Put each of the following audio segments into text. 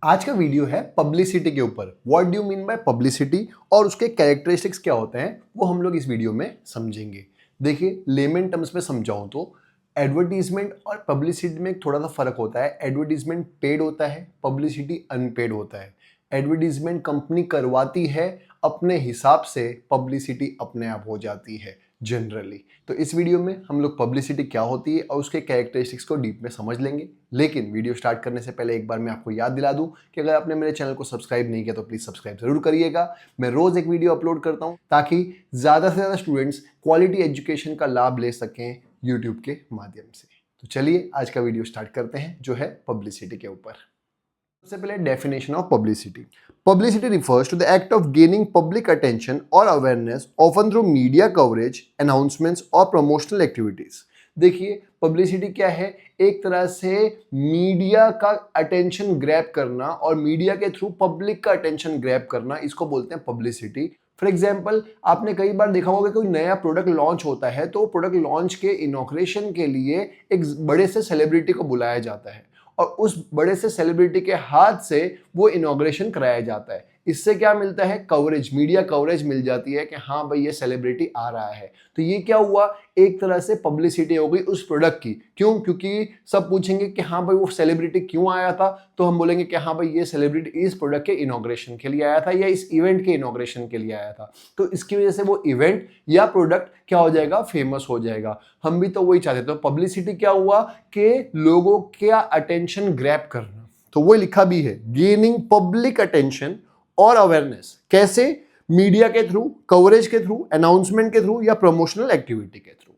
आज का वीडियो है पब्लिसिटी के ऊपर। What do you mean by publicity और उसके कैरेक्टरिस्टिक्स क्या होते हैं वो हम लोग इस वीडियो में समझेंगे। देखिए, लेमन टर्म्स में समझाऊं तो एडवर्टीजमेंट और पब्लिसिटी में थोड़ा सा फर्क होता है। एडवर्टीजमेंट पेड होता है, पब्लिसिटी अनपेड होता है। एडवर्टीजमेंट कंपनी करवाती है अपने हिसाब से, पब्लिसिटी अपने आप हो जाती है जनरली। तो इस वीडियो में हम लोग पब्लिसिटी क्या होती है और उसके कैरेक्टरिस्टिक्स को डीप में समझ लेंगे। लेकिन वीडियो स्टार्ट करने से पहले एक बार मैं आपको याद दिला दूं कि अगर आपने मेरे चैनल को सब्सक्राइब नहीं किया तो प्लीज सब्सक्राइब जरूर करिएगा। मैं रोज एक वीडियो अपलोड करता हूं ताकि ज्यादा से ज्यादा स्टूडेंट्स क्वालिटी एजुकेशन का लाभ ले सकें यूट्यूब के माध्यम से। तो चलिए आज का वीडियो स्टार्ट करते हैं जो है पब्लिसिटी के ऊपर। सबसे पहले definition of publicity. Publicity refers to the act of gaining public attention or awareness, often through media coverage, announcements or promotional activities. देखिए, पब्लिसिटी क्या है? एक तरह से मीडिया का अटेंशन ग्रैब करना और मीडिया के थ्रू पब्लिक का अटेंशन ग्रैब करना, इसको बोलते हैं पब्लिसिटी। फॉर एग्जाम्पल, आपने कई बार देखा होगा कोई नया प्रोडक्ट लॉन्च होता है तो प्रोडक्ट लॉन्च के इनॉग्रेशन के लिए एक बड़े से सेलिब्रिटी को बुलाया जाता है और उस बड़े से सेलिब्रिटी के हाथ से वो इनॉग्रेशन कराया जाता है। इससे क्या मिलता है? कवरेज, मीडिया कवरेज मिल जाती है कि हाँ भाई ये सेलिब्रिटी आ रहा है। तो ये क्या हुआ? एक तरह से पब्लिसिटी हो गई उस प्रोडक्ट की। क्यों? क्योंकि सब पूछेंगे कि हाँ भाई वो सेलिब्रिटी क्यों आया था, तो हम बोलेंगे कि हाँ भाई ये सेलिब्रिटी इस प्रोडक्ट के इनॉग्रेशन के लिए आया था या इस इवेंट के इनॉग्रेशन के लिए आया था। तो इसकी वजह से वो इवेंट या प्रोडक्ट क्या हो जाएगा? फेमस हो जाएगा। हम भी तो वही चाहते थे। तो पब्लिसिटी क्या हुआ कि लोगों का अटेंशन ग्रैब करना। तो वो लिखा भी है, गेनिंग पब्लिक अटेंशन और अवेयरनेस। कैसे? मीडिया के थ्रू, कवरेज के थ्रू, अनाउंसमेंट के थ्रू या प्रमोशनल एक्टिविटी के through.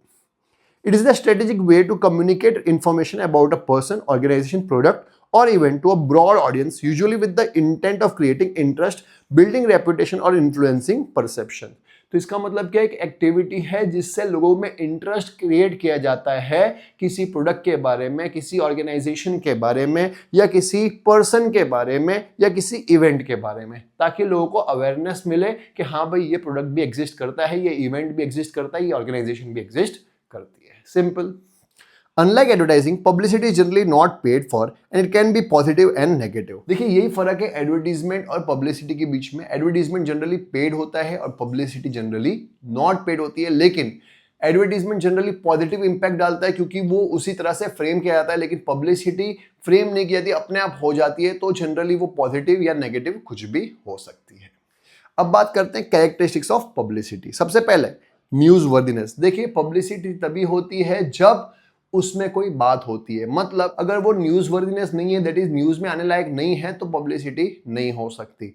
It is the strategic way to communicate information about a person, organization, product or event to a broad audience, usually with the intent of creating interest, building reputation और influencing perception. तो इसका मतलब क्या है? एक activity है जिससे लोगों में इंटरेस्ट क्रिएट किया जाता है किसी प्रोडक्ट के बारे में, किसी ऑर्गेनाइजेशन के बारे में या किसी पर्सन के बारे में या किसी इवेंट के बारे में, ताकि लोगों को अवेयरनेस मिले कि हाँ भाई ये प्रोडक्ट भी एग्जिस्ट करता है, ये इवेंट भी एग्जिस्ट करता है, ये ऑर्गेनाइजेशन भी एग्जिस्ट करती है। Simple. Unlike advertising, publicity is generally not paid for and it can be positive and negative. देखिए, यही फर्क है एडवर्टीजमेंट और पब्लिसिटी के बीच में। एडवर्टीजमेंट जनरली पेड होता है और पब्लिसिटी जनरली नॉट पेड होती है। लेकिन एडवर्टीजमेंट जनरली पॉजिटिव इंपैक्ट डालता है क्योंकि वो उसी तरह से फ्रेम किया जाता है, लेकिन पब्लिसिटी फ्रेम नहीं की जाती, अपने आप हो जाती है। तो जनरली वो पॉजिटिव या नेगेटिव कुछ भी हो सकती है। अब बात करते हैं कैरेक्टरिस्टिक्स ऑफ पब्लिसिटी। सबसे पहले न्यूज वर्दीनेस। देखिए, पब्लिसिटी तभी होती है जब उसमें कोई बात होती है। मतलब अगर वो न्यूज वर्दीनेस नहीं है, दैट इज न्यूज में आने लायक नहीं है, तो पब्लिसिटी नहीं हो सकती।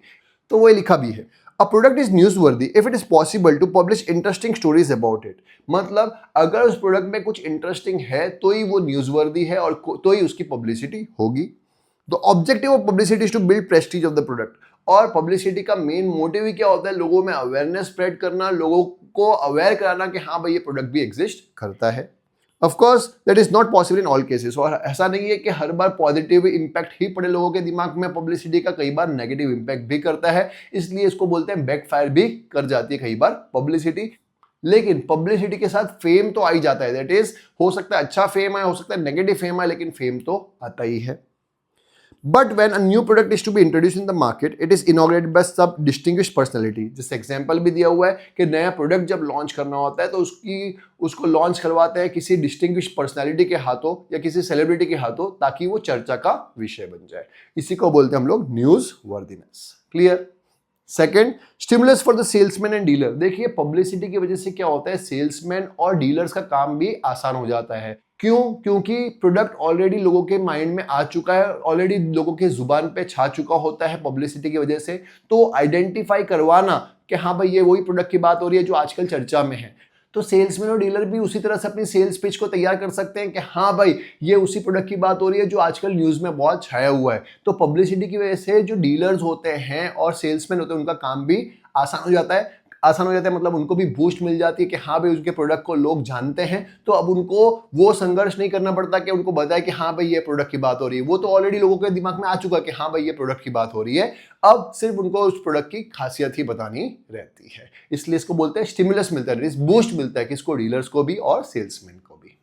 तो वो लिखा भी है, a product is newsworthy if it is possible to publish interesting stories about it. मतलब अगर उस प्रोडक्ट में कुछ इंटरेस्टिंग है तो ही वो न्यूज वर्दी है और तो ही उसकी पब्लिसिटी होगी। The objective of publicity is to build prestige of the product. और पब्लिसिटी का मेन मोटिव ही क्या होता है? लोगों में अवेयरनेस स्प्रेड करना, लोगों को अवेयर कराना कि हाँ भाई ये प्रोडक्ट भी एग्जिस्ट करता है। Of course, that is not possible in all cases. और ऐसा नहीं है कि हर बार पॉजिटिव इम्पैक्ट ही पड़े लोगों के दिमाग में। पब्लिसिटी का कई बार नेगेटिव इम्पैक्ट भी करता है, इसलिए इसको बोलते हैं बैकफायर भी कर जाती है कई बार पब्लिसिटी। लेकिन पब्लिसिटी के साथ फेम तो आ ही जाता है। दैट इज, हो सकता है अच्छा फेम है, हो सकता है नेगेटिव फेम है, लेकिन फेम तो आता ही है। But when a new product is to be introduced in the market, it is inaugurated by some distinguished personality. जिससे एग्जाम्पल भी दिया हुआ है कि नया प्रोडक्ट जब लॉन्च करना होता है तो उसको लॉन्च करवाते हैं किसी डिस्टिंग्विश्ड पर्सनालिटी के हाथों या किसी सेलिब्रिटी के हाथों, ताकि वो चर्चा का विषय बन जाए। इसी को बोलते हैं हम लोग news worthiness. Clear? Second, stimulus for the salesman and dealer. देखिए, पब्लिसिटी की वजह से क्या होता है? सेल्समैन और डीलर्स का काम भी आसान हो जाता है। क्यों? क्योंकि प्रोडक्ट ऑलरेडी लोगों के माइंड में आ चुका है, ऑलरेडी लोगों के जुबान पे छा चुका होता है पब्लिसिटी की वजह से। तो आइडेंटिफाई करवाना कि हाँ भाई ये वही प्रोडक्ट की बात हो रही है जो आजकल चर्चा में है। तो सेल्समैन और डीलर भी उसी तरह से अपनी सेल्स पिच को तैयार कर सकते हैं कि हाँ भाई ये उसी प्रोडक्ट की बात हो रही है जो आजकल न्यूज में बहुत छाया हुआ है। तो पब्लिसिटी की वजह से जो डीलर्स होते हैं और सेल्समैन होते हैं उनका काम भी आसान हो जाता है। मतलब उनको भी बूस्ट मिल जाती है कि हाँ भाई उसके प्रोडक्ट को लोग जानते हैं, तो अब उनको वो संघर्ष नहीं करना पड़ता कि उनको बताए कि हाँ भाई ये प्रोडक्ट की बात हो रही है। वो तो ऑलरेडी लोगों के दिमाग में आ चुका है कि हाँ भाई ये प्रोडक्ट की बात हो रही है। अब सिर्फ उनको उस प्रोडक्ट की खासियत ही बतानी रहती है। इसलिए इसको बोलते हैं स्टिमुलस मिलता है, बूस्ट मिलता है किसको? डीलर्स को भी और सेल्समैन को भी।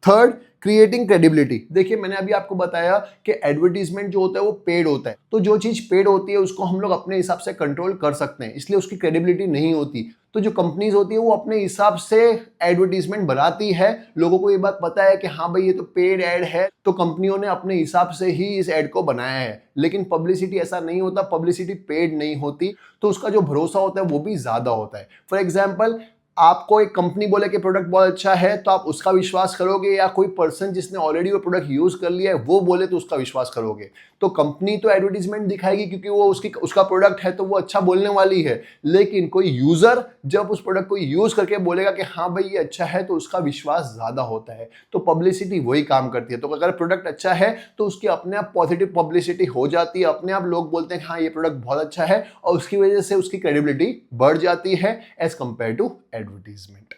Third, creating credibility. देखिए मैंने अभी आपको बताया कि एडवर्टीजमेंट जो होता है वो पेड होता है, तो जो चीज पेड होती है उसको हम लोग अपने हिसाब से कंट्रोल कर सकते हैं, इसलिए उसकी क्रेडिबिलिटी नहीं होती। तो जो कंपनीज होती है वो अपने हिसाब से एडवर्टीजमेंट बनाती है, लोगों को ये बात पता है कि हाँ भाई ये तो पेड एड है, तो कंपनियों ने अपने हिसाब से ही इस एड को बनाया है। लेकिन पब्लिसिटी ऐसा नहीं होता, पब्लिसिटी पेड नहीं होती, तो उसका जो भरोसा होता है वो भी ज्यादा होता है। फॉर एग्जाम्पल, आपको एक कंपनी बोले कि प्रोडक्ट बहुत अच्छा है तो आप उसका विश्वास करोगे, या कोई पर्सन जिसने ऑलरेडी वो प्रोडक्ट यूज कर लिया है वो बोले तो उसका विश्वास करोगे? तो कंपनी तो एडवर्टीजमेंट दिखाएगी क्योंकि वो उसका प्रोडक्ट है तो वो अच्छा बोलने वाली है, लेकिन कोई यूजर जब उस प्रोडक्ट को यूज करके बोलेगा कि हाँ भाई ये अच्छा है तो उसका विश्वास ज्यादा होता है। तो पब्लिसिटी वही काम करती है। तो अगर प्रोडक्ट अच्छा है तो उसकी अपने आप पॉजिटिव पब्लिसिटी हो जाती है, अपने आप लोग बोलते हैं हाँ ये प्रोडक्ट बहुत अच्छा है, और उसकी वजह से उसकी क्रेडिबिलिटी बढ़ जाती है as compare to advertisement.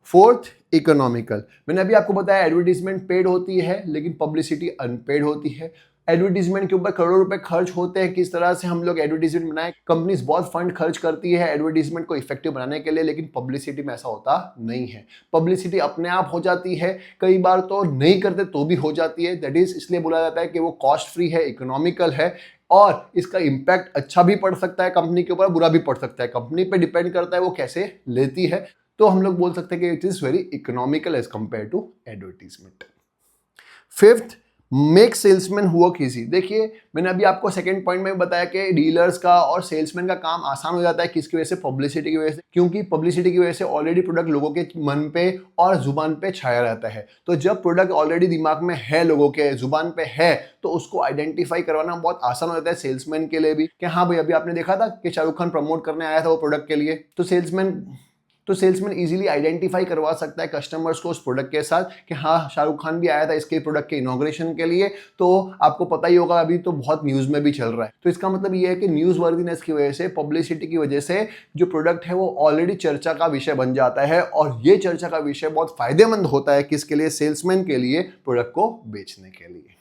Fourth, economical. मैंने अभी आपको बताया एडवर्टीजमेंट पेड होती है लेकिन पब्लिसिटी अनपेड होती है। एडवर्टीजमेंट के ऊपर करोड़ों रुपए खर्च होते हैं, किस तरह से हम लोग एडवर्टीजमेंट बनाएं। कंपनीज बहुत फंड खर्च करती है एडवर्टीजमेंट को इफेक्टिव बनाने के लिए, लेकिन पब्लिसिटी में ऐसा होता नहीं है। पब्लिसिटी अपने आप हो जाती है, कई बार तो नहीं करते तो भी हो जाती है। दैट इज इसलिए बोला जाता है कि वो कॉस्ट फ्री है, इकोनॉमिकल है, और इसका इंपैक्ट अच्छा भी पड़ सकता है कंपनी के ऊपर, बुरा भी पड़ सकता है। कंपनी पे डिपेंड करता है वो कैसे लेती है। तो हम लोग बोल सकते हैं कि it is very economical as compare to advertisement. Fifth, make salesman work easy. देखिए मैंने अभी आपको सेकंड पॉइंट में बताया कि डीलर्स का और सेल्समैन का काम आसान हो जाता है, किसकी वजह से? पब्लिसिटी की वजह से, क्योंकि पब्लिसिटी की वजह से ऑलरेडी प्रोडक्ट लोगों के मन पे और जुबान पे छाया रहता है। तो जब प्रोडक्ट ऑलरेडी दिमाग में है, लोगों के जुबान पे है, तो उसको आइडेंटिफाई करवाना बहुत आसान हो जाता है सेल्समैन के लिए भी, कि हाँ भाई अभी आपने देखा था कि शाहरुख खान प्रमोट करने आया था वो प्रोडक्ट के लिए, तो सेल्समैन इजीली आइडेंटिफाई करवा सकता है कस्टमर्स को उस प्रोडक्ट के साथ कि हाँ शाहरुख खान भी आया था इसके प्रोडक्ट के इनॉग्रेशन के लिए। तो आपको पता ही होगा अभी तो बहुत न्यूज में भी चल रहा है। तो इसका मतलब ये है कि न्यूज वर्दीनेस की वजह से, पब्लिसिटी की वजह से जो प्रोडक्ट है वो ऑलरेडी चर्चा का विषय बन जाता है, और ये चर्चा का विषय बहुत फायदेमंद होता है किसके लिए? सेल्समैन के लिए, प्रोडक्ट को बेचने के लिए।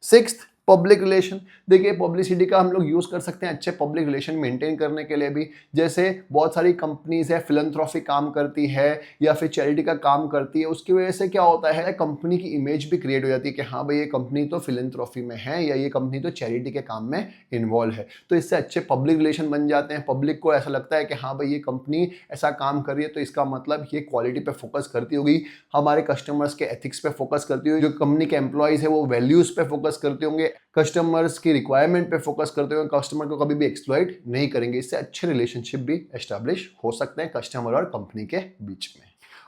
Sixth, public relation. देखिए पब्लिसिटी का हम लोग यूज कर सकते हैं अच्छे पब्लिक रिलेशन मेंटेन करने के लिए भी। जैसे बहुत सारी कंपनीज है फिलैंथ्रोपी काम करती है या फिर चैरिटी का काम करती है, उसकी वजह से क्या होता है, कंपनी की इमेज भी क्रिएट हो जाती है कि हाँ भाई ये कंपनी तो फिलैंथ्रोपी में है या ये कंपनी तो चैरिटी के काम में इन्वॉल्व है। तो इससे अच्छे पब्लिक रिलेशन बन जाते हैं। पब्लिक को ऐसा लगता है कि हाँ भाई ये कंपनी ऐसा काम कर रही है तो इसका मतलब ये क्वालिटी पे फोकस करती होगी, हमारे कस्टमर्स के एथिक्स पे फोकस करती होगी, जो कंपनी के एम्प्लॉइज है वो वैल्यूज पे फोकस करते होंगे, कस्टमर्स की रिक्वायरमेंट पे फोकस करते हुए कस्टमर को कभी भी एक्सप्लॉइट नहीं करेंगे। इससे अच्छे रिलेशनशिप भी एस्टैब्लिश हो सकते हैं कस्टमर और कंपनी के बीच में।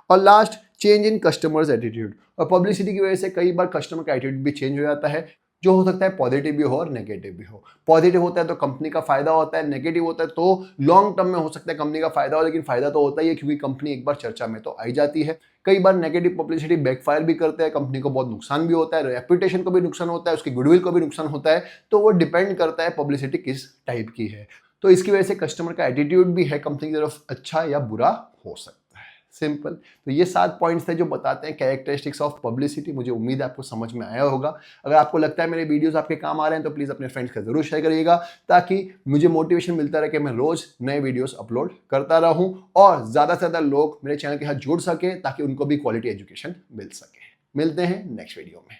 और last, change in customers attitude. और पब्लिसिटी की वजह से कई बार कस्टमर का एटीट्यूड भी चेंज हो जाता है, जो हो सकता है पॉजिटिव भी हो और नेगेटिव भी हो। पॉजिटिव होता है तो कंपनी का फायदा होता है, नेगेटिव होता है तो लॉन्ग टर्म में हो सकता है कंपनी का फायदा हो, लेकिन फायदा तो होता ही है क्योंकि कंपनी एक बार चर्चा में तो आई जाती है। कई बार नेगेटिव पब्लिसिटी बैकफायर भी करते हैं, कंपनी को बहुत नुकसान भी होता है, रेपुटेशन को भी नुकसान होता है, उसकी गुडविल को भी नुकसान होता है। तो वो डिपेंड करता है पब्लिसिटी किस टाइप की है। तो इसकी वजह से कस्टमर का एटीट्यूड भी है कंपनी की तरफ अच्छा या बुरा हो सकता है। सिंपल। तो ये 7 पॉइंट्स थे जो बताते हैं कैरेक्टरिस्टिक्स ऑफ पब्लिसिटी। मुझे उम्मीद है आपको समझ में आया होगा। अगर आपको लगता है मेरे वीडियोस आपके काम आ रहे हैं तो प्लीज़ अपने फ्रेंड्स का जरूर शेयर करिएगा, ताकि मुझे मोटिवेशन मिलता रहे कि मैं रोज नए वीडियोस अपलोड करता रहूं और ज़्यादा से ज़्यादा लोग मेरे चैनल के साथ जुड़ सके ताकि उनको भी क्वालिटी एजुकेशन मिल सके। मिलते हैं नेक्स्ट वीडियो में।